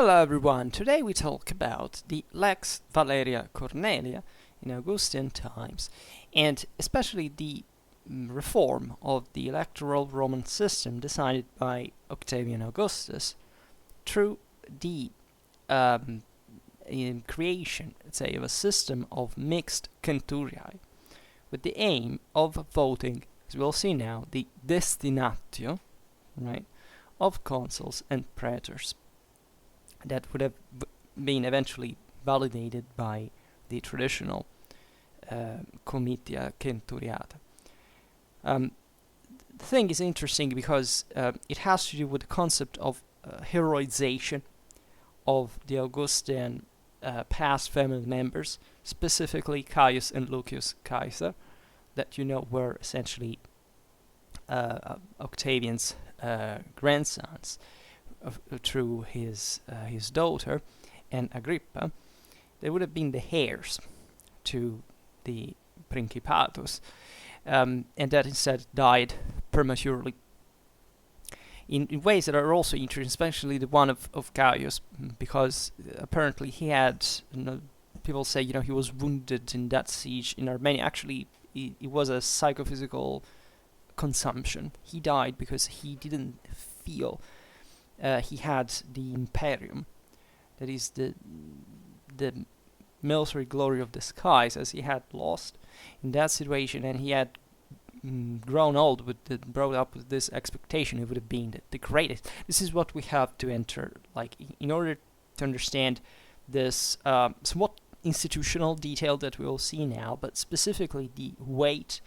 Hello everyone, today we talk about the Lex Valeria Cornelia in Augustan times, and especially the reform of the electoral Roman system decided by Octavian Augustus through the creation, let's say, of a system of mixed centuriae, with the aim of voting, as we'll see now, the Destinatio, right, of consuls and praetors that would have been eventually validated by the traditional comitia centuriata. The thing is interesting because it has to do with the concept of heroization of the Augustan past family members, specifically Caius and Lucius Caesar, that were essentially Octavian's grandsons through his daughter and Agrippa. They would have been the heirs to the Principatus, and that instead died prematurely in ways that are also interesting, especially the one of Caius, because apparently he had, people say, he was wounded in that siege in Armenia. Actually, it was a psychophysical consumption. He died because he didn't feel he had the imperium, that is the military glory of the skies, as he had lost in that situation, and he had grown old brought up with this expectation it would have been the greatest. This is what we have to enter, like, in order to understand this somewhat institutional detail that we will see now, but specifically the weight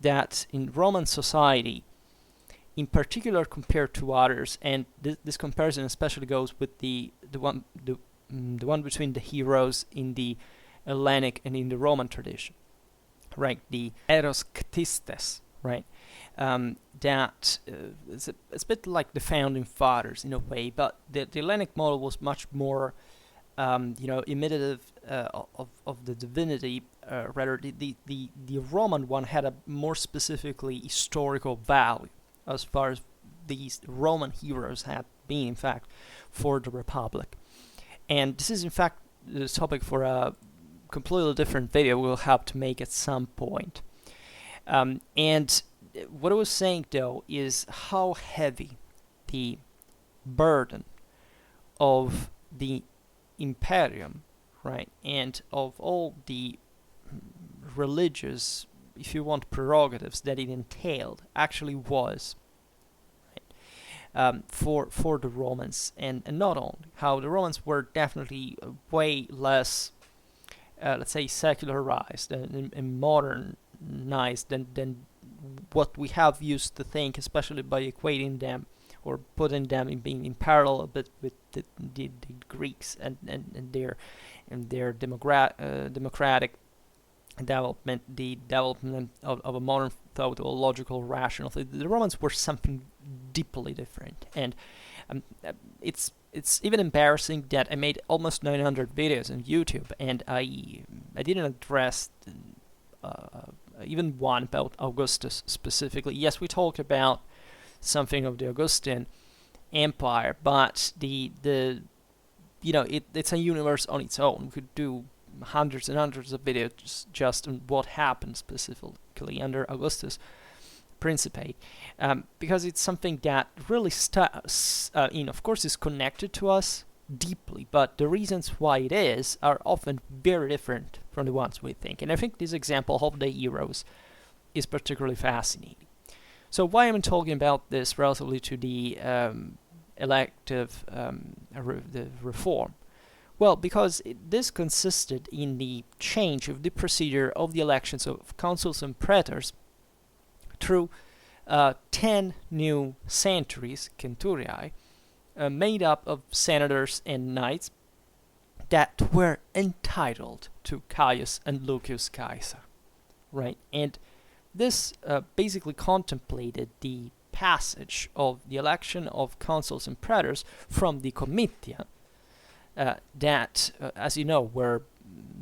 that in Roman society, in particular compared to others, and this comparison especially goes with the one between the heroes in the Hellenic and in the Roman tradition, right? The eros ktistes, right? That it's a bit like the founding fathers in a way, but the Hellenic model was much more, imitative of the divinity. Rather, the Roman one had a more specifically historical value, as far as these Roman heroes had been, in fact, for the Republic. And this is, in fact, the topic for a completely different video we'll have to make at some point. And what I was saying, though, is how heavy the burden of the Imperium, right, and of all the religious, if you want, prerogatives that it entailed actually was, right, for the Romans, and not only how the Romans were definitely way less, let's say, secularized and modernized than what we have used to think, especially by equating them or putting them in being in parallel a bit with the Greeks and their democratic development, the development of a modern thought or logical rational. The Romans were something deeply different, and it's even embarrassing that I made almost 900 videos on YouTube and I didn't address even one about Augustus specifically. Yes, we talked about something of the Augustan Empire, but it's a universe on its own. We could do hundreds and hundreds of videos just on what happened specifically under Augustus' Principate, because it's something that really, of course, is connected to us deeply, but the reasons why it is are often very different from the ones we think. And I think this example of the heroes is particularly fascinating. So why am I talking about this relatively to the elective the reform? Well, because this consisted in the change of the procedure of the elections of consuls and praetors through 10 new centuries, centuriae, made up of senators and knights that were entitled to Caius and Lucius Caesar, right? And this basically contemplated the passage of the election of consuls and praetors from the comitia, that, as you know, were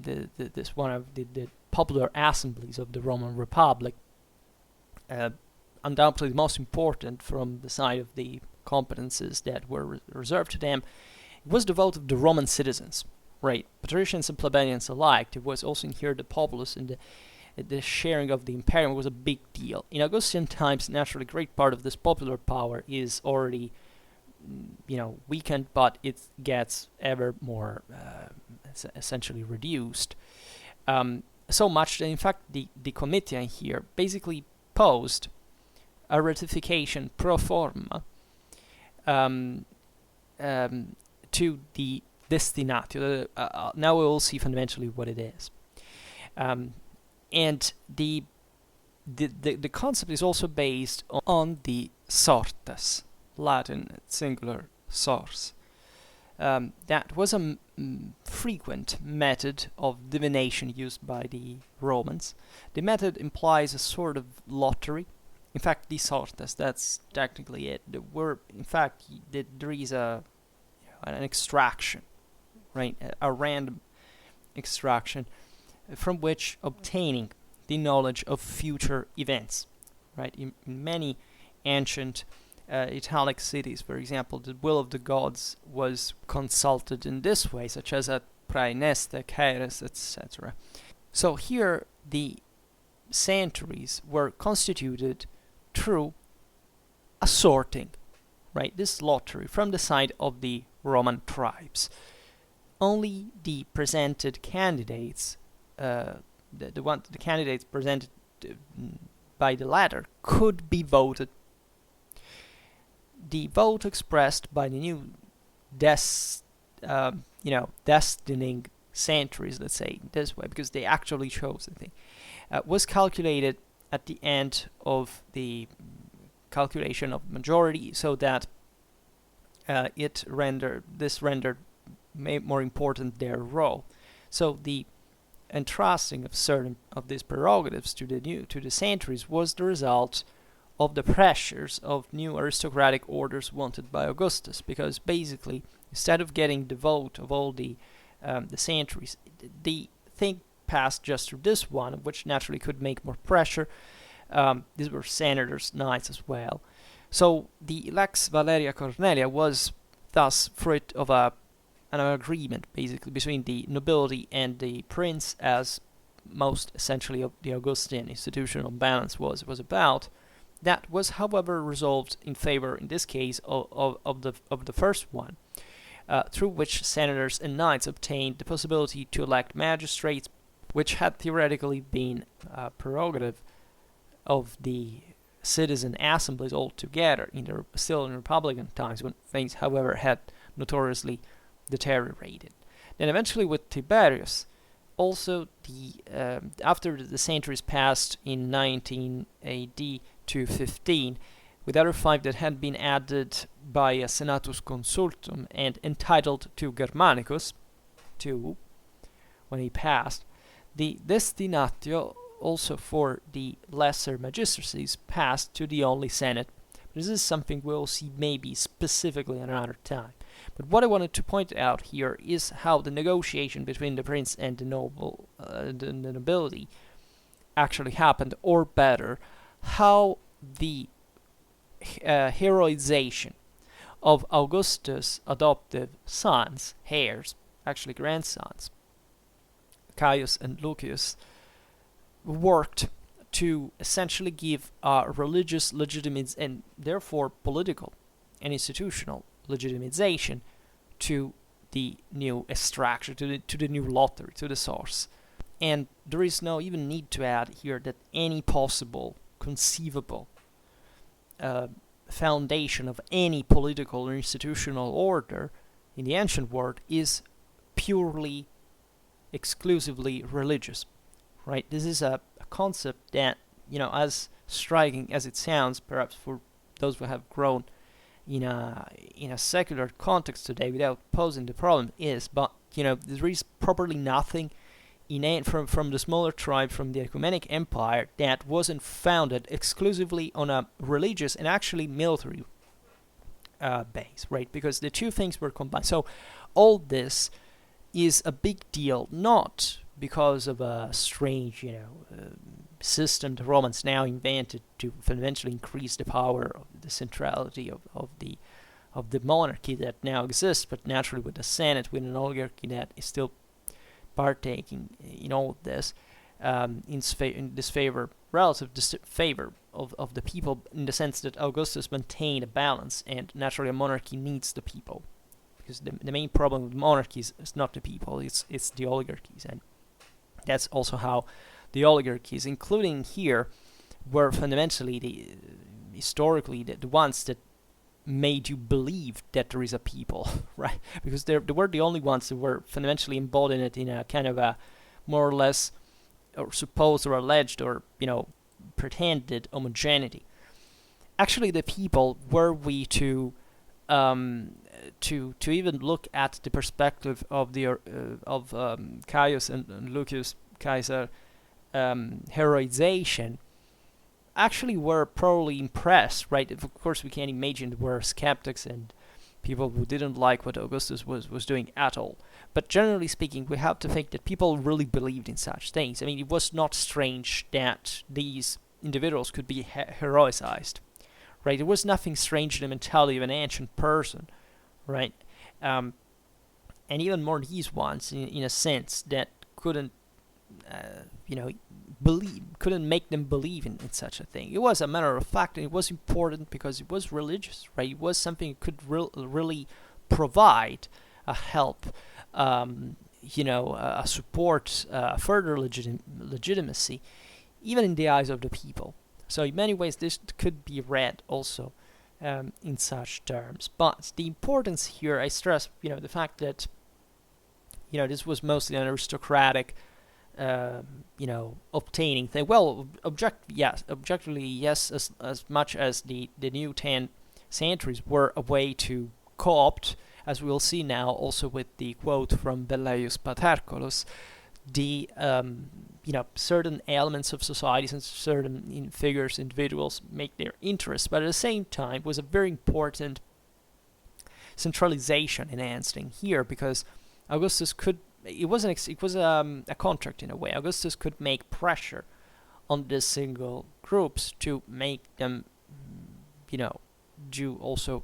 this one of the popular assemblies of the Roman Republic, undoubtedly the most important from the side of the competences that were reserved to them, It was the vote of the Roman citizens, right? Patricians and plebeians alike. It was also in here the populace, and the sharing of the imperium was a big deal. In Augustan times, naturally, a great part of this popular power is already, weakened, but it gets ever more essentially reduced. So much that, in fact, the Comitia here basically posed a ratification pro forma to the Destinatio. Now we will see fundamentally what it is. And the concept is also based on the sortes, Latin singular source. That was a frequent method of divination used by the Romans. The method implies a sort of lottery. In fact, the sortes, that's technically it. In fact, there is an extraction, right? A random extraction from which obtaining the knowledge of future events, right? In many ancient Italic cities, for example, the will of the gods was consulted in this way, such as at Praeneste, Caeres, etc. So here the centuries were constituted through a sorting, right? This lottery from the side of the Roman tribes. Only the presented candidates, the candidates presented by the latter, could be voted. The vote expressed by the new destining centuries, let's say this way, because they actually chose the thing, was calculated at the end of the calculation of majority, so that this rendered more important their role. So the entrusting of certain of these prerogatives to the centuries was the result of the pressures of new aristocratic orders wanted by Augustus, because basically, instead of getting the vote of all the centuries, the thing passed just through this one, which naturally could make more pressure. These were senators, knights as well. So the Lex Valeria Cornelia was thus fruit of an agreement, basically, between the nobility and the prince, as most essentially of the Augustan institutional balance was about. That was, however, resolved in favor, in this case, of the first one, through which senators and knights obtained the possibility to elect magistrates, which had theoretically been a prerogative of the citizen assemblies altogether, still in Republican times, when things, however, had notoriously deteriorated. Then eventually with Tiberius, also after the centuries passed in 19 AD to 15, with other 5 that had been added by a Senatus Consultum and entitled to Germanicus, 2, when he passed, the Destinatio, also for the lesser magistracies, passed to the only Senate. This is something we'll see maybe specifically another time. But what I wanted to point out here is how the negotiation between the prince and the nobility actually happened, or better, how the heroization of Augustus' adoptive sons, heirs, actually grandsons, Caius and Lucius, worked to essentially give a religious legitimate and therefore political and institutional legitimization to the new extraction, to the new lottery, to the source. And there is no even need to add here that any possible, conceivable foundation of any political or institutional order in the ancient world is purely, exclusively religious, right? This is a concept that, as striking as it sounds, perhaps for those who have grown in a secular context today without posing the problem, but there is properly nothing from the smaller tribe, from the ecumenic empire, that wasn't founded exclusively on a religious and actually military base, right? Because the two things were combined. So all this is a big deal, not because of a strange, system the Romans now invented to eventually increase the power of the centrality of the of the monarchy that now exists, but naturally with the Senate, with an oligarchy that is still partaking in all of this, in this favor, relative favor of the people, in the sense that Augustus maintained a balance, and naturally a monarchy needs the people, because the main problem with monarchies is not the people, it's the oligarchies, and that's also how the oligarchies, including here, were fundamentally historically the ones that made you believe that there is a people, right? Because they were the only ones that were fundamentally embodied it in a kind of a more or less, or supposed or alleged or pretended homogeneity. Actually, the people, were we to even look at the perspective of the Caius and Lucius Caesar heroization, actually were probably impressed, right? Of course, we can't imagine there were skeptics and people who didn't like what Augustus was doing at all. But generally speaking, we have to think that people really believed in such things. I mean, it was not strange that these individuals could be heroicized, right? There was nothing strange in the mentality of an ancient person, right? And even more these ones, in a sense, that couldn't, couldn't make them believe in such a thing. It was a matter of fact, and it was important because it was religious, right? It was something that could really provide a help, a support, further legitimacy, even in the eyes of the people. So in many ways, this could be read also in such terms. But the importance here, I stress, the fact that, this was mostly an aristocratic, obtaining thing. Well, objectively, yes, as much as the new 10 centuries were a way to co-opt, as we'll see now, also with the quote from Velleius Paterculus, the certain elements of societies and certain figures, individuals, make their interests, but at the same time was a very important centralization enhancing here, because Augustus could, it was a contract in a way. Augustus could make pressure on the single groups to make them, do also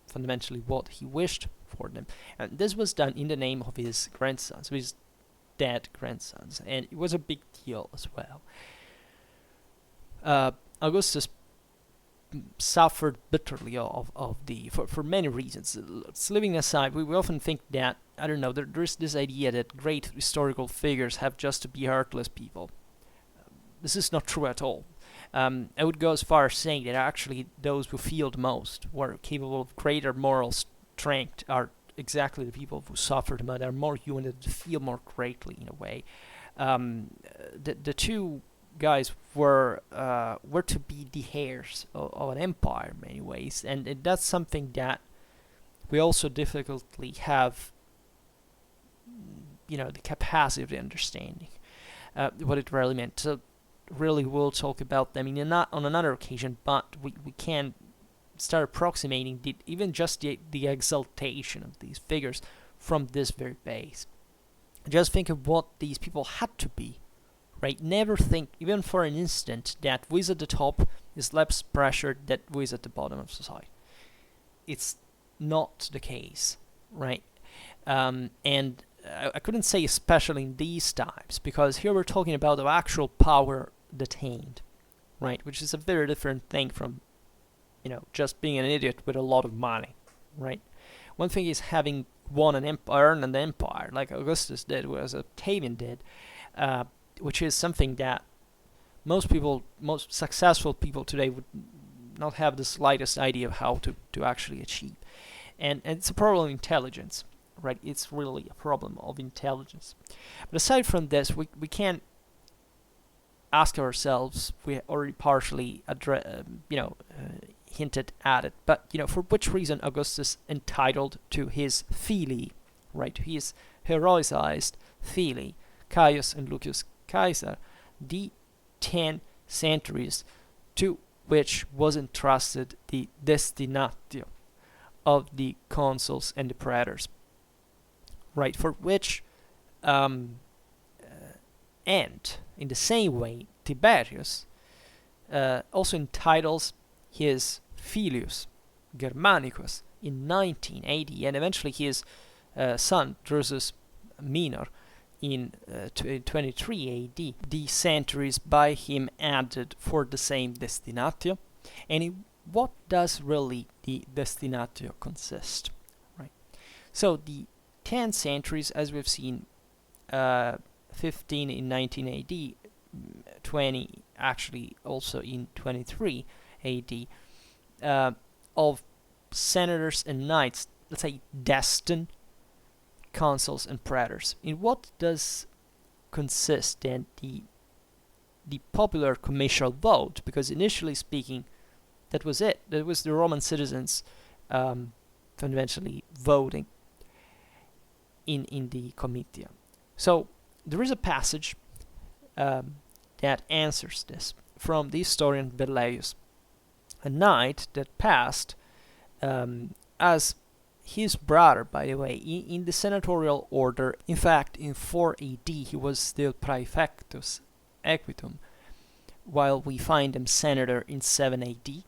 fundamentally what he wished for them, and this was done in the name of his grandsons, his dead grandsons, and it was a big deal as well. Augustus suffered bitterly for many reasons. Leaving aside, we often think that, I don't know, there's this idea that great historical figures have just to be heartless people. This is not true at all. I would go as far as saying that actually those who feel the most, who are capable of greater moral strength, are exactly the people who suffer the most, are more human, that feel more greatly in a way. The two guys were to be the heirs of an empire in many ways, and that's something that we also difficultly have, the capacity of the understanding what it really meant. So really we'll talk about them on another occasion, but we can start approximating even just the exaltation of these figures from this very base. Just think of what these people had to be, right? Never think, even for an instant, that who is at the top is less pressured than who is at the bottom of society. It's not the case, right? And I couldn't say especially in these times, because here we're talking about the actual power detained, right? Which is a very different thing from, just being an idiot with a lot of money, right? One thing is having won an empire, like Augustus did, as Octavian did, which is something that most successful people today would not have the slightest idea of how to actually achieve. And it's a problem of intelligence, right? It's really a problem of intelligence. But aside from this, we can ask ourselves, we already partially hinted at it, but for which reason Augustus entitled to his filii, right, to his heroicized filii, Caius and Lucius Caesar, the 10 centuries to which was entrusted the Destinatio of the consuls and the praetors, right, for which and in the same way Tiberius also entitles his filius Germanicus in 19 AD, and eventually his son Drusus Minor in 23 AD. The centuries by him added for the same Destinatio. And in what does really the Destinatio consist? Right. So the 10 centuries, as we've seen, 15 in 19 AD, 20 actually also in 23 AD, of senators and knights, let's say destined consuls and praetors. In what does consist then the popular commercial vote? Because initially speaking, that was it. That was the Roman citizens fundamentally voting in the comitia. So there is a passage that answers this from the historian Velleius, a knight that passed as his brother, by the way, in the senatorial order. In fact, in 4 AD he was still praefectus equitum, while we find him senator in 7 AD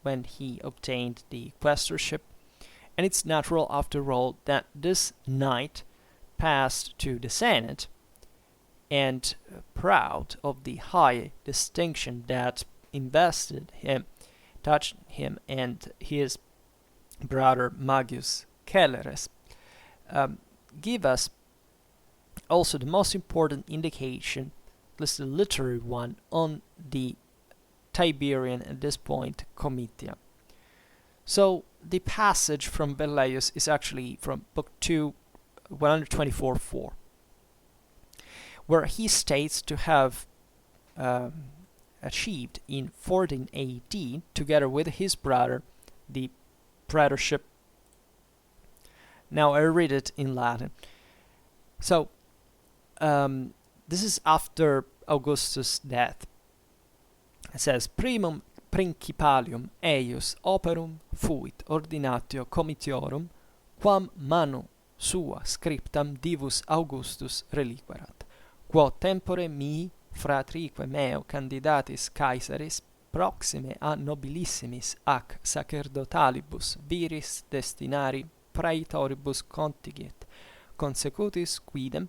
when he obtained the quaestorship. And it's natural, after all, that this knight passed to the Senate, and proud of the high distinction that invested him, touched him and his brother Magius Celeres, give us also the most important indication, at least the literary one, on the Tiberian, at this point, comitia. So the passage from Velleius is actually from Book 2, 124-4, where he states to have achieved in 14 AD, together with his brother, the praetorship. Now I read it in Latin. So this is after Augustus' death. It says, primum principalium eius operum fuit ordinatio comitiorum, quam manu sua scriptam divus Augustus reliquerat, quo tempore mihi fratrique meo candidatis Caesaris proxime a nobilissimis ac sacerdotalibus viris destinari praetoribus contigit consecutis quidem,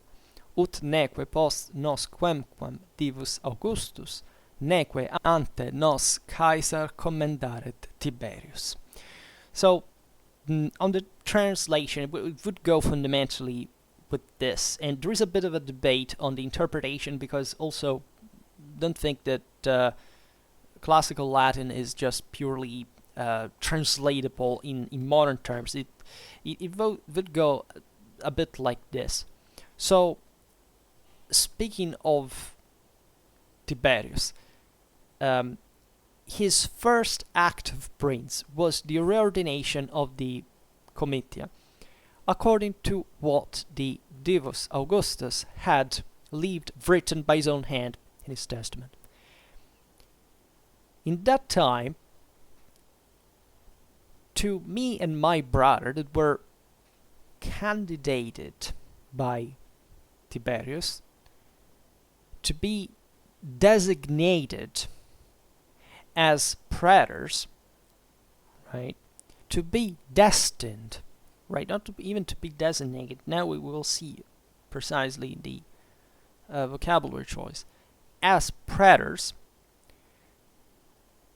ut neque post nos quemquam divus Augustus, neque ante nos Caesar commendaret Tiberius. So, on the translation, it would go fundamentally with this, and there is a bit of a debate on the interpretation, because also don't think that classical Latin is just purely translatable in modern terms. It would go a bit like this. So, speaking of Tiberius, his first act of prince was the reordination of the comitia, according to what the Divus Augustus had left written by his own hand in his testament. In that time, to me and my brother that were candidated by Tiberius to be designated as praetors, right, to be destined, right, not to even to be designated. Now we will see precisely the vocabulary choice, as praetors.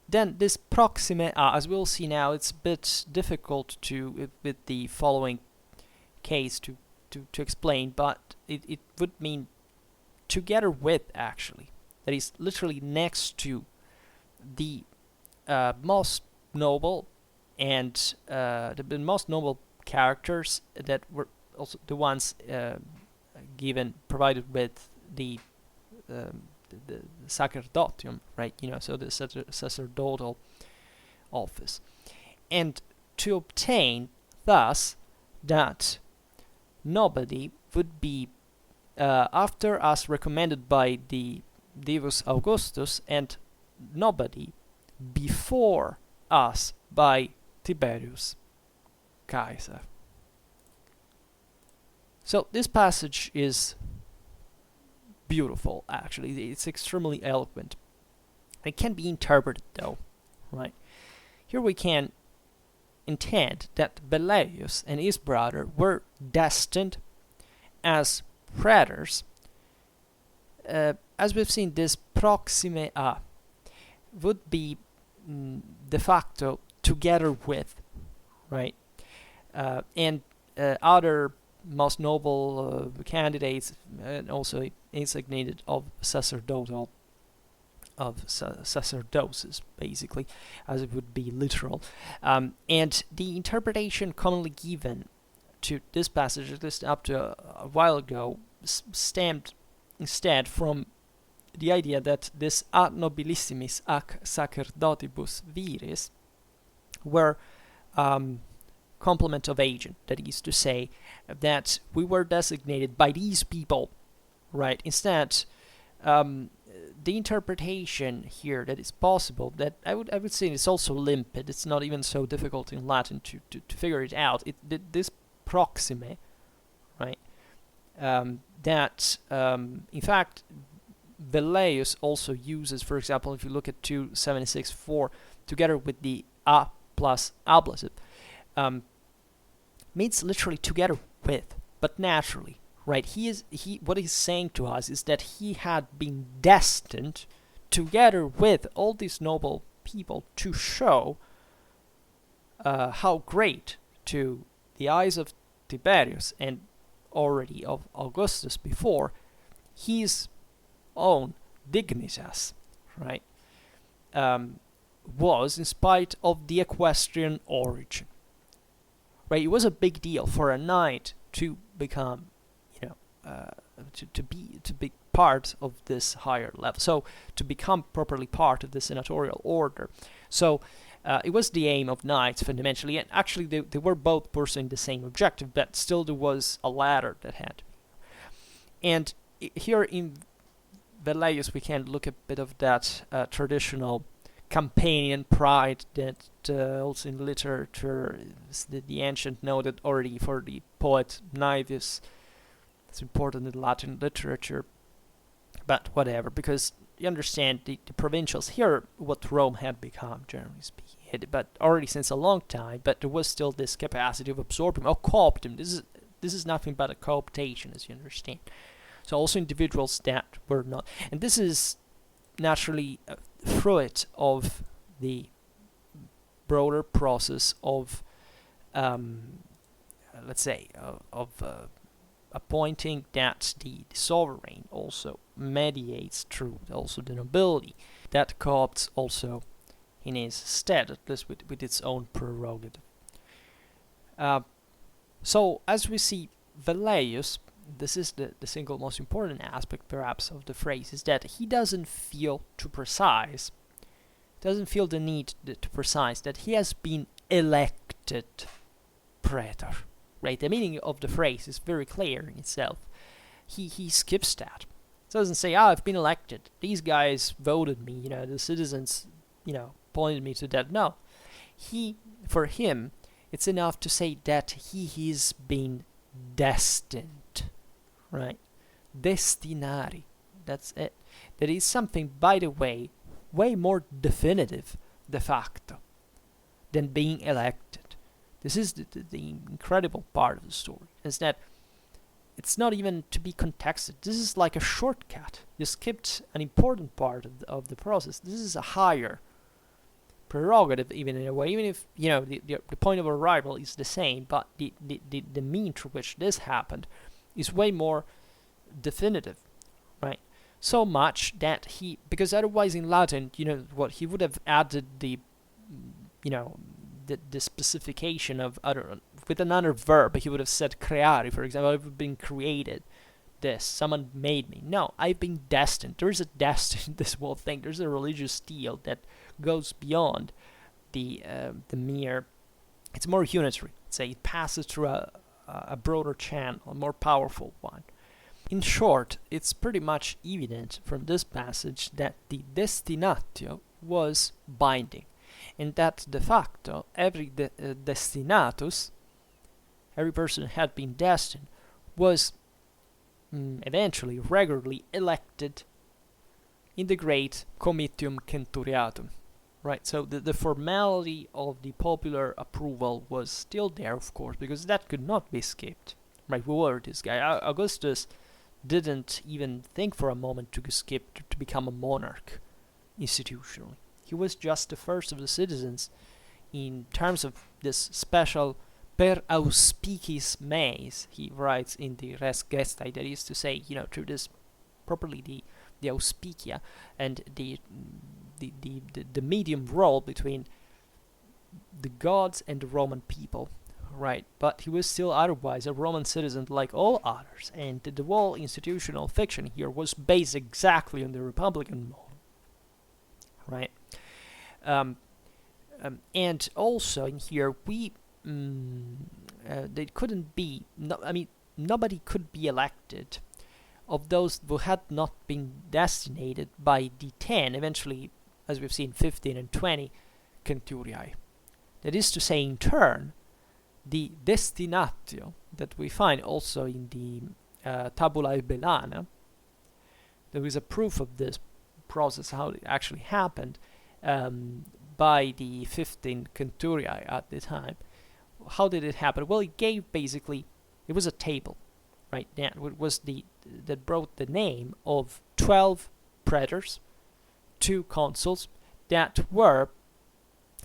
Then this proxime a, as we'll see now, it's a bit difficult to, with the following case, to explain, but it would mean together with, actually. That is literally next to the most noble and the most noble characters that were also the ones provided with the sacerdotium, right? So the sacerdotal office, and to obtain thus that nobody would be after us recommended by the Divus Augustus, and nobody before us by Tiberius Caesar. So this passage is beautiful, actually. It's extremely eloquent. It can be interpreted, though, right? Here we can intend that Velleius and his brother were destined as praetors. As we've seen, this proxime a would be de facto together with, right? And other most noble candidates, and also insignated of sacerdotal, of sacerdoces, basically, as it would be literal. And the interpretation commonly given to this passage, at least up to a while ago, stemmed instead from the idea that this ad nobilissimis ac sacerdotibus viris were complement of agent, that is to say, that we were designated by these people, right? Instead, the interpretation here that is possible, that I would say is also limpid. It's not even so difficult in Latin to figure it out. This proxime, right? That in fact Velleius also uses, for example, if you look at 276.4, together with the a plus ablative, means literally together with, but naturally, right? What he's saying to us is that he had been destined together with all these noble people to show how great, to the eyes of Tiberius and already of Augustus before, his own dignitas, right, was, in spite of the equestrian origin. Right, it was a big deal for a knight to become, to be part of this higher level. So to become properly part of the senatorial order. So it was the aim of knights fundamentally, and actually they were both pursuing the same objective, but still there was a ladder that had. And here in Velleius we can look a bit of that traditional campaign pride that also in literature the ancient noted already for the poet Naevius. It's important in Latin literature, but whatever, because you understand the provincials here, what Rome had become, generally speaking, but already since a long time, but there was still this capacity of absorbing, or coopting. This is nothing but a cooptation, as you understand. So also individuals that were not, and this is naturally a fruit of the broader process of, let's say, of appointing that the sovereign also mediates through also the nobility that co-opts also in his stead, at least with its own prerogative. So as we see, Velleius, this is the single most important aspect perhaps of the phrase, is that he doesn't feel to precise, doesn't feel the need to precise that he has been elected praetor. Right, the meaning of the phrase is very clear in itself. He skips that. It doesn't say, I've been elected. These guys voted me, the citizens, pointed me to that. No. For him, it's enough to say that he is being destined. Right? Destinari. That's it. That is something, by the way, way more definitive, de facto, than being elected. This is the incredible part of the story, is that it's not even to be contexted. This is like a shortcut. You skipped an important part of the process. This is a higher prerogative, even in a way, even if the point of arrival is the same, but the mean through which this happened is way more definitive, right? So much that because otherwise in Latin, what he would have added the specification of with another verb. He would have said creare, for example. I've been created. Someone made me. No, I've been destined. There is a destiny in this whole thing. There's a religious deal that goes beyond the mere. It's more unitary. Say it passes through a broader channel, a more powerful one. In short, it's pretty much evident from this passage that the Destinatio was binding, and that de facto every destinatus, every person who had been destined, was eventually regularly elected in the great comitium centuriatum, right? So the formality of the popular approval was still there, of course, because that could not be skipped, right? Who were this guy? Augustus didn't even think for a moment to skip to become a monarch institutionally. He was just the first of the citizens in terms of this special per auspicis meis, he writes in the res gestae, that is to say, through this properly the auspicia and the medium role between the gods and the Roman people, right? But he was still otherwise a Roman citizen like all others, and the whole institutional fiction here was based exactly on the Republican model, right? And also in here they couldn't be. Nobody could be elected of those who had not been designated by the 10, eventually, as we've seen, 15 and 20 centuriae. That is to say, in turn, the Destinatio that we find also in the Tabula Ebellana, there is a proof of this process, how it actually happened, by the 15 centuriae at the time. How did it happen? Well, it was a table, right? That brought the name of 12 praetors, 2 consuls, that were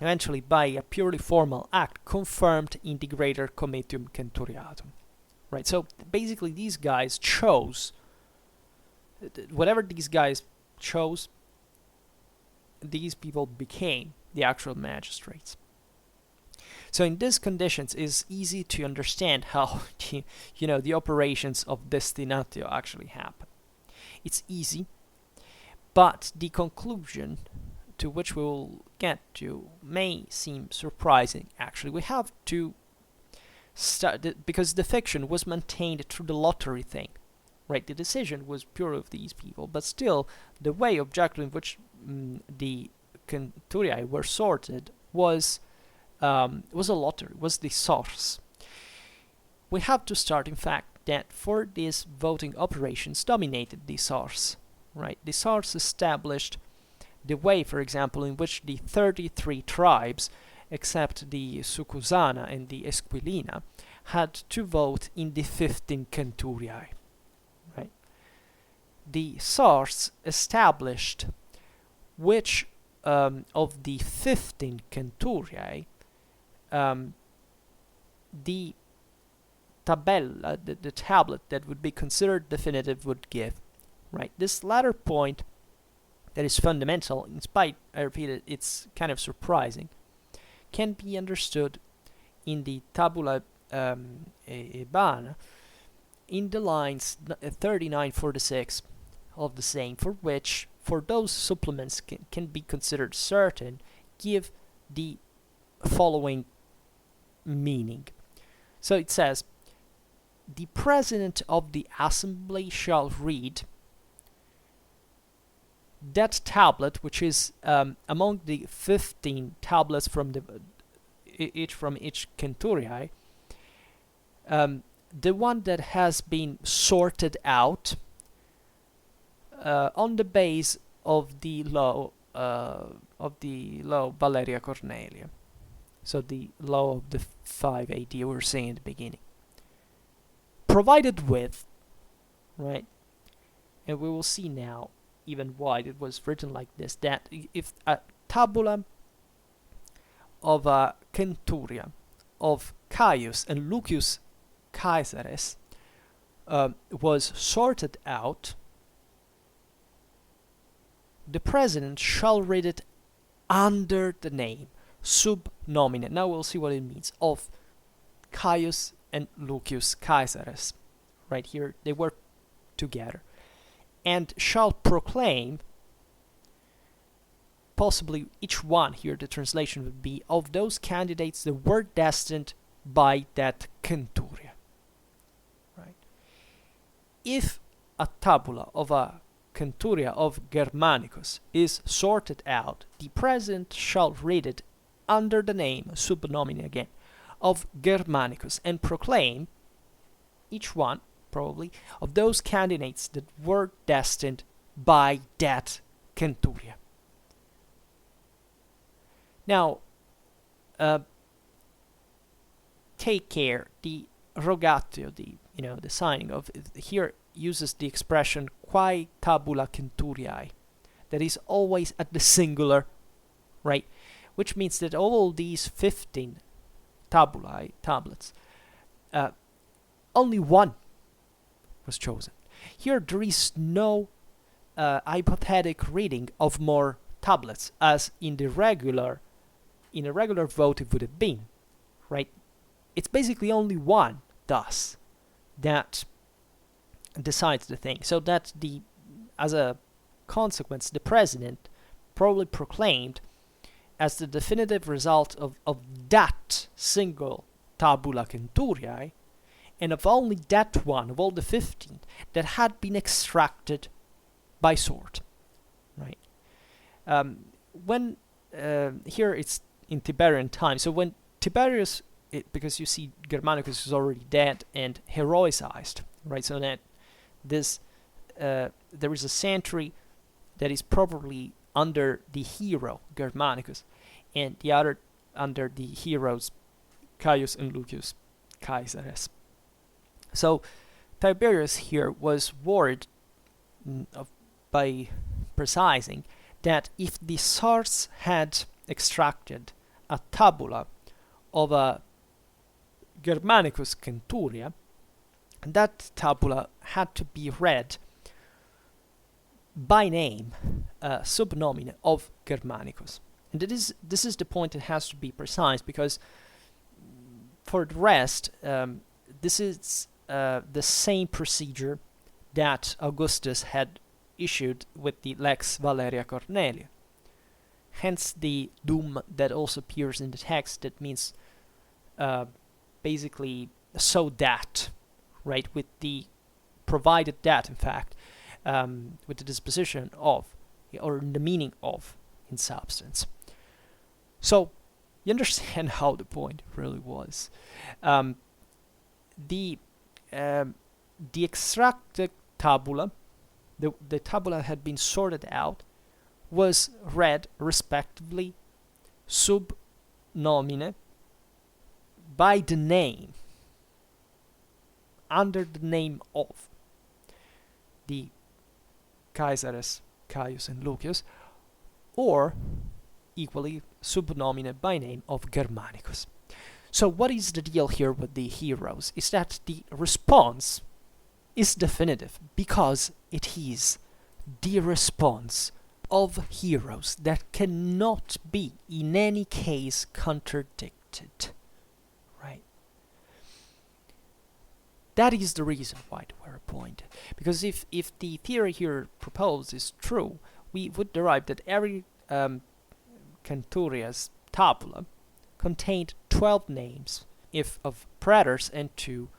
eventually, by a purely formal act, confirmed in the Greater Comitium Centuriatum, right? So basically, these guys chose whatever these guys chose. These people became the actual magistrates. So in these conditions, it's easy to understand how the operations of Destinatio actually happen. It's easy, but the conclusion to which we will get to may seem surprising. Actually, we have to start because the fiction was maintained through the lottery thing, right? The decision was pure of these people, but still, the way objectively in which the centuriae were sorted was a lottery, was the source. We have to start, in fact, that for these voting operations dominated the source, right? The source established the way, for example, in which the 33 tribes, except the Succusana and the Esquilina, had to vote in the 15 centuriae, right? The source established which of the 15 centuriae the tabella, the tablet that would be considered definitive, would give, right? This latter point that is fundamental, in spite, I repeat it, it's kind of surprising, can be understood in the Tabula Ebana in the lines 39-46 of the same, for which, for those supplements can be considered certain, give the following meaning. So it says, the president of the assembly shall read that tablet, which is among the 15 tablets from each centuriae, the one that has been sorted out on the base of the law Valeria Cornelia. So the law of the 5 AD we were saying in the beginning. Provided with, right? And we will see now even why it was written like this, that if a tabula of a centuria of Caius and Lucius Caesares was sorted out, the president shall read it under the name, sub nomine. Now we'll see what it means, of Caius and Lucius Caesares. Right here, they were together. And shall proclaim, possibly each one here, the translation would be, of those candidates that were destined by that centuria. Right? If a tabula of a centuria of Germanicus is sorted out, the president shall read it under the name, sub nomine again, of Germanicus, and proclaim each one, probably, of those candidates that were destined by that centuria. Now, take care. The rogatio, the signing of here uses the expression quae tabula centuriae, that is always at the singular, right? Which means that all these 15 tablets, only one was chosen. Here there is no hypothetic reading of more tablets, as in a regular vote it would have been, right? It's basically only one, thus, that decides the thing. So that as a consequence, the president probably proclaimed as the definitive result of that single tabula centuriae, and of only that one, of all the 15, that had been extracted by sword, right? When here it's in Tiberian time, so when Tiberius, because you see Germanicus is already dead and heroicized, right? So that there is a century that is probably under the hero Germanicus, and the other under the heroes Caius and Lucius Caesares. So Tiberius here was worried by precising that if the source had extracted a tabula of a Germanicus centuria, that tabula had to be read by name, sub nomine of Germanicus. And this is the point that has to be precise, because for the rest, this is the same procedure that Augustus had issued with the Lex Valeria Cornelia. Hence the dum that also appears in the text, that means basically so that, right, with the provided that, in fact, with the disposition of, or the meaning of, in substance. So you understand how the point really was. The extracted tabula, the tabula had been sorted out, was read respectively sub nomine, by the name, under the name of the Caesares, Caius, and Lucius, or equally sub nomine by name of Germanicus. So what is the deal here with the heroes? Is that the response is definitive, because it is the response of heroes that cannot be in any case contradicted, right? That is the reason why they were appointed. Because if the theory here proposed is true, we would derive that every Centuria's tabula contained 12 names, if of praetors, and 2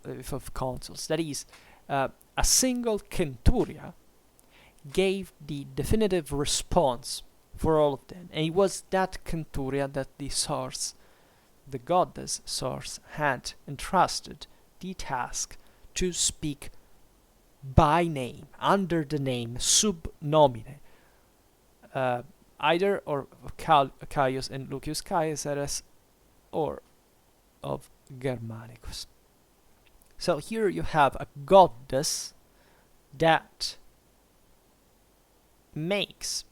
if of consuls. That is, a single centuria gave the definitive response for all of them, and it was that centuria that the source, the goddess source, had entrusted the task to speak by name, under the name sub nomine, either or of Caius and Lucius Caesares, or of Germanicus. So here you have a goddess that makes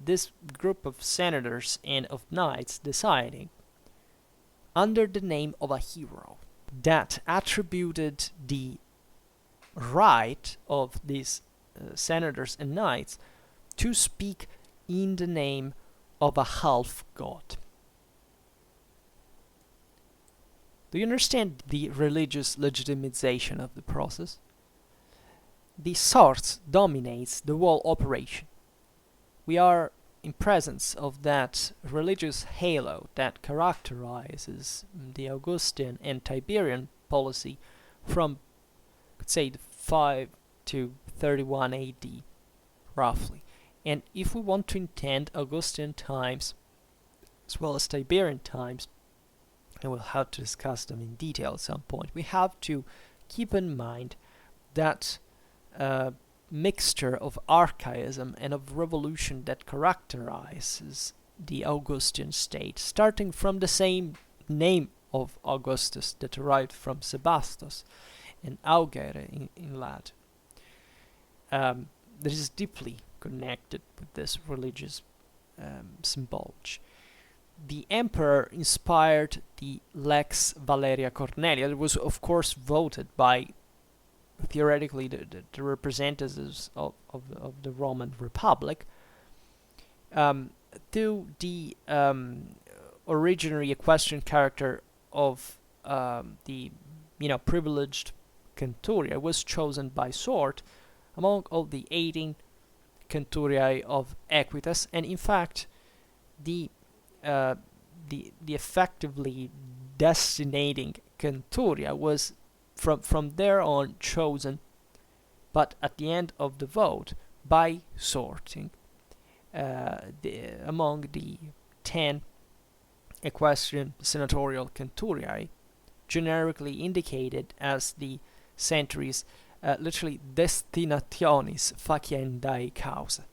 this group of senators and of knights deciding under the name of a hero, that attributed the right of these senators and knights to speak in the name of a half god. Do you understand the religious legitimization of the process? The source dominates the whole operation. We are in presence of that religious halo that characterizes the Augustan and Tiberian policy from, let's say, the 5 to 31 AD, roughly. And if we want to intend Augustan times as well as Tiberian times, and we'll have to discuss them in detail at some point, we have to keep in mind that mixture of archaism and of revolution that characterizes the Augustan state, starting from the same name of Augustus that derived from Sebastos and augere in Latin. That is deeply connected with this religious symbology. The emperor inspired the Lex Valeria Cornelia. It was, of course, voted by theoretically the representatives of the Roman Republic, to the originary equestrian character of the privileged centuria was chosen by sort among all the 18 centuriae of Equitas, and in fact the effectively destinating centuria was from there on chosen, but at the end of the vote, by sorting among the 10 equestrian senatorial centuriae, generically indicated as the centuries, literally destinationis faciendae causa.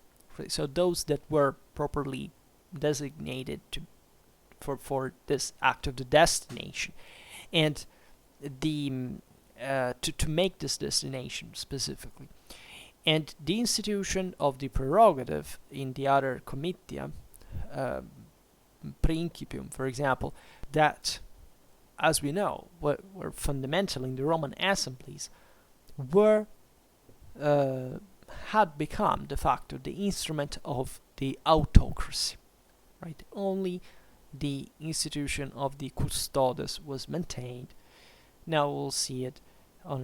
So those that were properly designated for this act of the destination, and to make this destination specifically. And the institution of the prerogative in the other comitia, principium, for example, that, as we know, were fundamental in the Roman assemblies, had become de facto the instrument of the autocracy. Right? Only the institution of the custodes was maintained. Now we'll see it on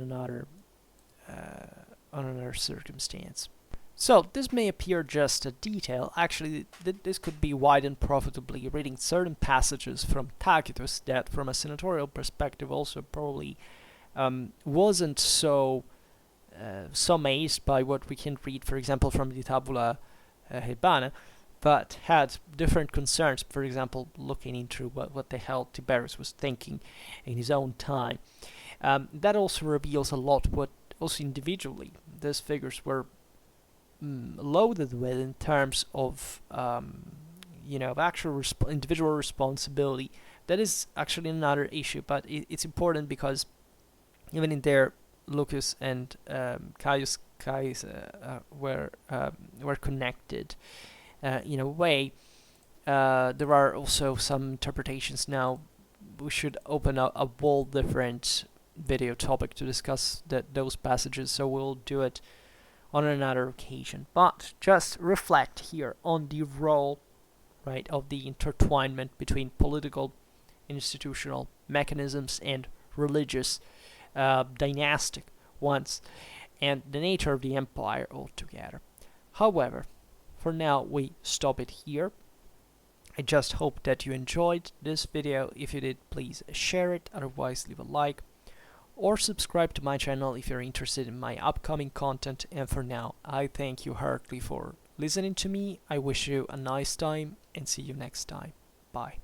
another circumstance. So this may appear just a detail. Actually, this could be widened profitably reading certain passages from Tacitus that, from a senatorial perspective, also probably wasn't so amazed by what we can read, for example, from the Tabula Hebana, but had different concerns, for example, looking into what the hell Tiberius was thinking in his own time. That also reveals a lot what also individually these figures were loaded with in terms of actual individual responsibility. That is actually another issue, but it's important because even in there, Lucas and Caius were connected in a way. There are also some interpretations. Now we should open a whole different video topic to discuss those passages, so we'll do it on another occasion. But just reflect here on the role, right, of the intertwinement between political, institutional mechanisms and religious, dynastic ones, and the nature of the empire altogether. However, for now we stop it here. I just hope that you enjoyed this video. If you did, please share it, otherwise leave a like, or subscribe to my channel if you're interested in my upcoming content. And for now, I thank you heartily for listening to me. I wish you a nice time and see you next time. Bye.